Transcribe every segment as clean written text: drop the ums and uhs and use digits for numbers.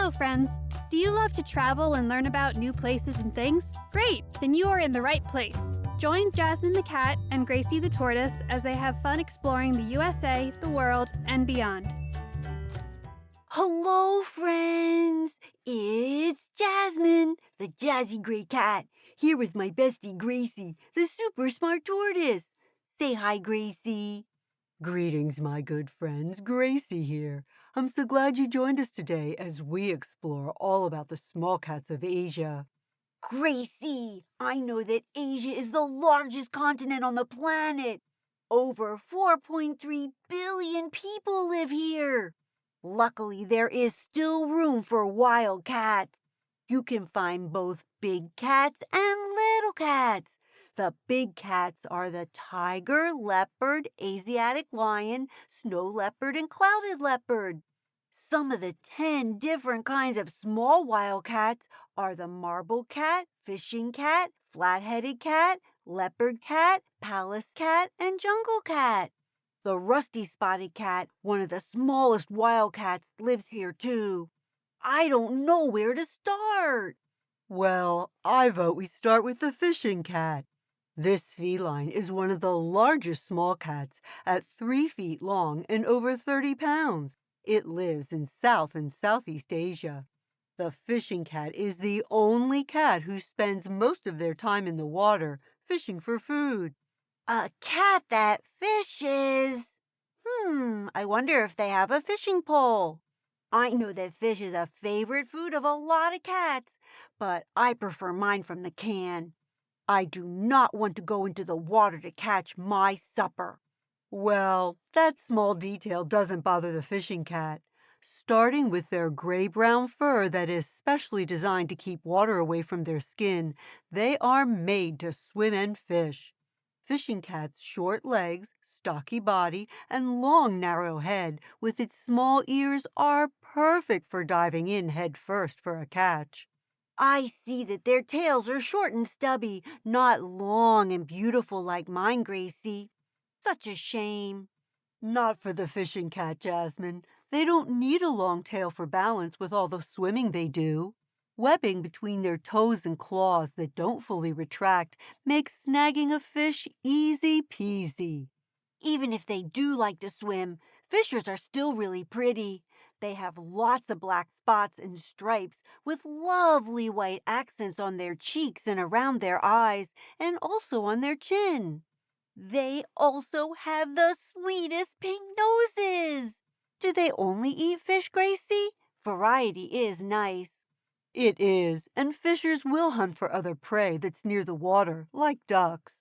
Hello, friends. Do you love to travel and learn about new places and things? Great! Then you are in the right place. Join Jasmine the cat and Gracie the tortoise as they have fun exploring the USA, the world, and beyond. Hello, friends! It's Jasmine, the jazzy gray cat, here with my bestie Gracie, the super smart tortoise. Say hi, Gracie. Greetings, my good friends. Gracie here. I'm so glad you joined us today as we explore all about the small cats of Asia. Gracie, I know that Asia is the largest continent on the planet. Over 4.3 billion people live here. Luckily, there is still room for wild cats. You can find both big cats and little cats. The big cats are the tiger, leopard, Asiatic lion, snow leopard, and clouded leopard. Some of the 10 different kinds of small wild cats are the marble cat, fishing cat, flat-headed cat, leopard cat, Pallas cat, and jungle cat. The rusty spotted cat, one of the smallest wild cats, lives here too. I don't know where to start. Well, I vote we start with the fishing cat. This feline is one of the largest small cats at 3 feet long and over 30 pounds. It lives in South and Southeast Asia. The fishing cat is the only cat who spends most of their time in the water fishing for food. A cat that fishes. I wonder if they have a fishing pole. I know that fish is a favorite food of a lot of cats, but I prefer mine from the can. I do not want to go into the water to catch my supper. Well, that small detail doesn't bother the fishing cat. Starting with their gray-brown fur that is specially designed to keep water away from their skin, they are made to swim and fish. Fishing cat's short legs, stocky body, and long narrow head with its small ears are perfect for diving in head first for a catch. I see that their tails are short and stubby, not long and beautiful like mine, Gracie. Such a shame. Not for the fishing cat, Jasmine. They don't need a long tail for balance with all the swimming they do. Webbing between their toes and claws that don't fully retract makes snagging a fish easy peasy. Even if they do like to swim, fishers are still really pretty. They have lots of black spots and stripes with lovely white accents on their cheeks and around their eyes and also on their chin. They also have the sweetest pink noses. Do they only eat fish, Gracie? Variety is nice. It is, and fishers will hunt for other prey that's near the water, like ducks.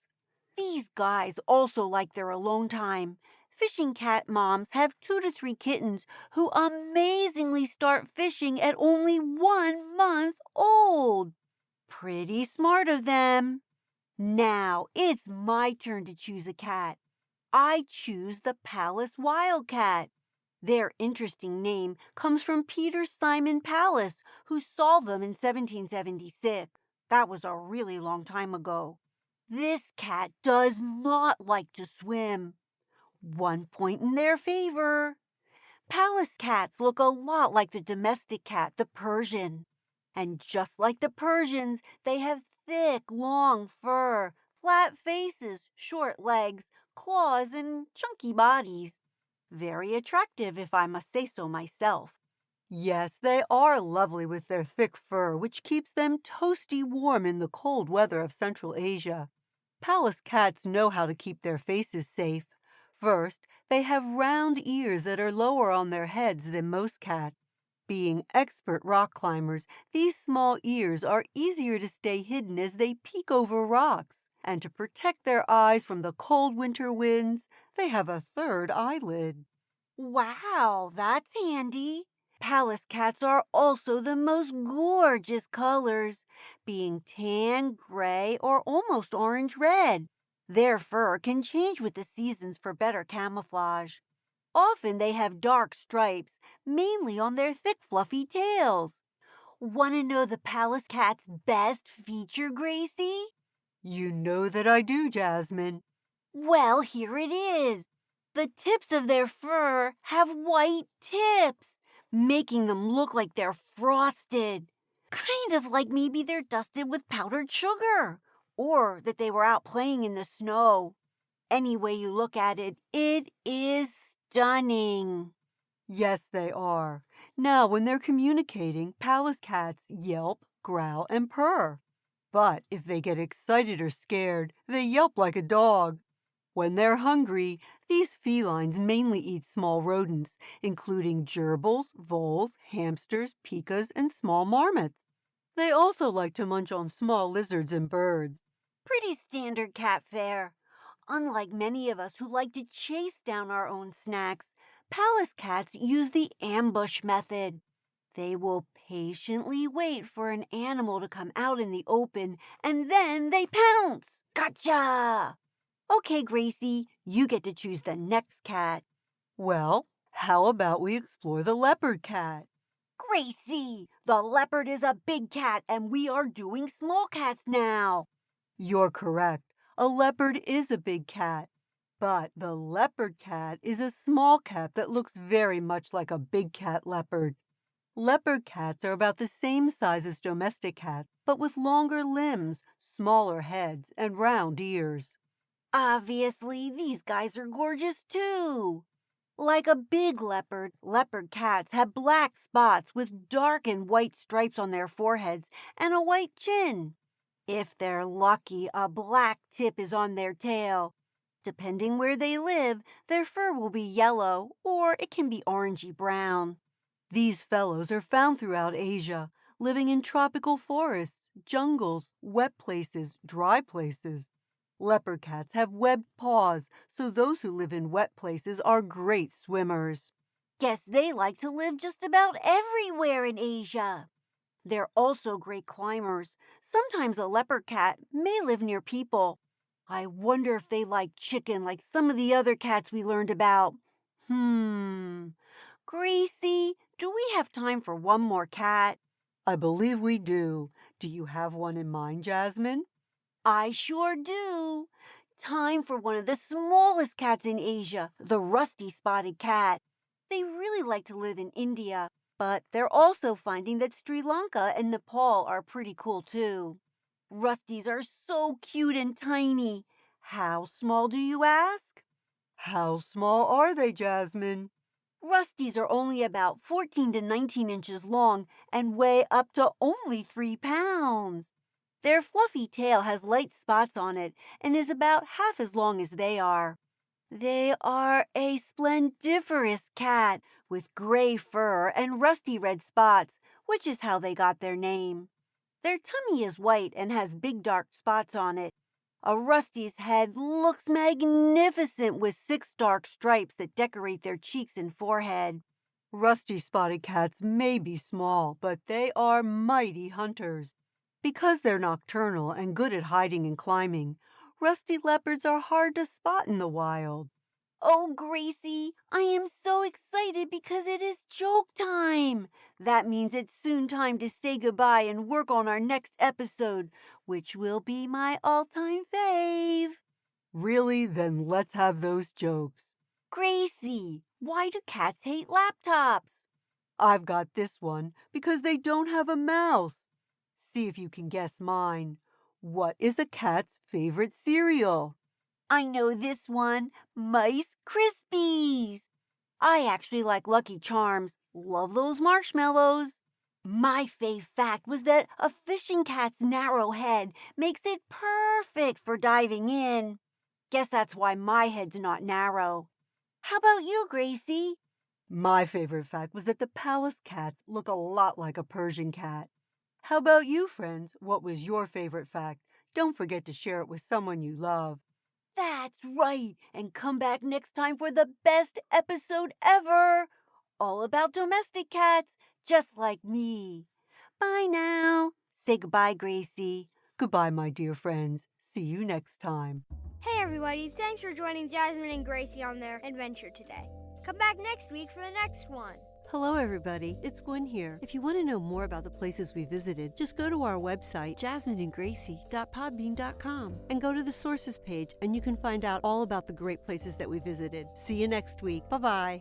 These guys also like their alone time. Fishing cat moms have 2 to 3 kittens who amazingly start fishing at only 1 month old. Pretty smart of them. Now it's my turn to choose a cat. I choose the Pallas wildcat. Their interesting name comes from Peter Simon Pallas, who saw them in 1776. That was a really long time ago. This cat does not like to swim. 1 point in their favor. Pallas cats look a lot like the domestic cat, the Persian. And just like the Persians, they have thick, long fur, flat faces, short legs, claws, and chunky bodies. Very attractive, if I must say so myself. Yes, they are lovely with their thick fur, which keeps them toasty warm in the cold weather of Central Asia. Pallas cats know how to keep their faces safe. First, they have round ears that are lower on their heads than most cats. Being expert rock climbers, these small ears are easier to stay hidden as they peek over rocks. And to protect their eyes from the cold winter winds, they have a third eyelid. Wow, that's handy. Pallas cats are also the most gorgeous colors, being tan, gray, or almost orange-red. Their fur can change with the seasons for better camouflage. Often they have dark stripes, mainly on their thick, fluffy tails. Want to know the Pallas cat's best feature, Gracie? You know that I do, Jasmine. Well, here it is. The tips of their fur have white tips, making them look like they're frosted. Kind of like maybe they're dusted with powdered sugar, or that they were out playing in the snow. Any way you look at it, it is stunning. Yes, they are. Now, when they're communicating, Pallas cats yelp, growl, and purr. But if they get excited or scared, they yelp like a dog. When they're hungry, these felines mainly eat small rodents, including gerbils, voles, hamsters, pikas, and small marmots. They also like to munch on small lizards and birds. Pretty standard cat fare. Unlike many of us who like to chase down our own snacks, Pallas cats use the ambush method. They will patiently wait for an animal to come out in the open, and then they pounce. Gotcha! Okay, Gracie, you get to choose the next cat. Well, how about we explore the leopard cat? Gracie, the leopard is a big cat, and we are doing small cats now. You're correct. A leopard is a big cat. But the leopard cat is a small cat that looks very much like a big cat leopard. Leopard cats are about the same size as domestic cats, but with longer limbs, smaller heads, and round ears. Obviously, these guys are gorgeous too. Like a big leopard, leopard cats have black spots with dark and white stripes on their foreheads and a white chin. If they're lucky, a black tip is on their tail. Depending where they live, their fur will be yellow or it can be orangey brown. These fellows are found throughout Asia, living in tropical forests, jungles, wet places, dry places. Leopard cats have webbed paws, so those who live in wet places are great swimmers. Guess they like to live just about everywhere in Asia. They're also great climbers. Sometimes a leopard cat may live near people. I wonder if they like chicken like some of the other cats we learned about. Gracie, do we have time for one more cat? I believe we do. Do you have one in mind, Jasmine? I sure do. Time for one of the smallest cats in Asia, the rusty spotted cat. They really like to live in India, but they're also finding that Sri Lanka and Nepal are pretty cool too. Rusties are so cute and tiny. How small do you ask? How small are they, Jasmine? Rusties are only about 14 to 19 inches long and weigh up to only 3 pounds. Their fluffy tail has light spots on it and is about half as long as they are. They are a splendiferous cat with gray fur and rusty red spots, which is how they got their name. Their tummy is white and has big dark spots on it. A rusty's head looks magnificent with 6 dark stripes that decorate their cheeks and forehead. Rusty spotted cats may be small, but they are mighty hunters. Because they're nocturnal and good at hiding and climbing, rusty leopards are hard to spot in the wild. Oh, Gracie, I am so excited because it is joke time. That means it's soon time to say goodbye and work on our next episode, which will be my all-time fave. Really? Then let's have those jokes. Gracie, why do cats hate laptops? I've got this one because they don't have a mouse. See if you can guess mine. What is a cat's favorite cereal? I know this one, Mice Krispies. I actually like Lucky Charms. Love those marshmallows. My fave fact was that a fishing cat's narrow head makes it perfect for diving in. Guess that's why my head's not narrow. How about you, Gracie? My favorite fact was that the Pallas cats look a lot like a Persian cat. How about you, friends? What was your favorite fact? Don't forget to share it with someone you love. That's right, and come back next time for the best episode ever. All about domestic cats, just like me. Bye now. Say goodbye, Gracie. Goodbye, my dear friends. See you next time. Hey everybody, thanks for joining Jasmine and Gracie on their adventure today. Come back next week for the next one. Hello everybody, it's Gwen here. If you want to know more about the places we visited, just go to our website, jasmineandgracie.podbean.com, and go to the sources page and you can find out all about the great places that we visited. See you next week. Bye-bye.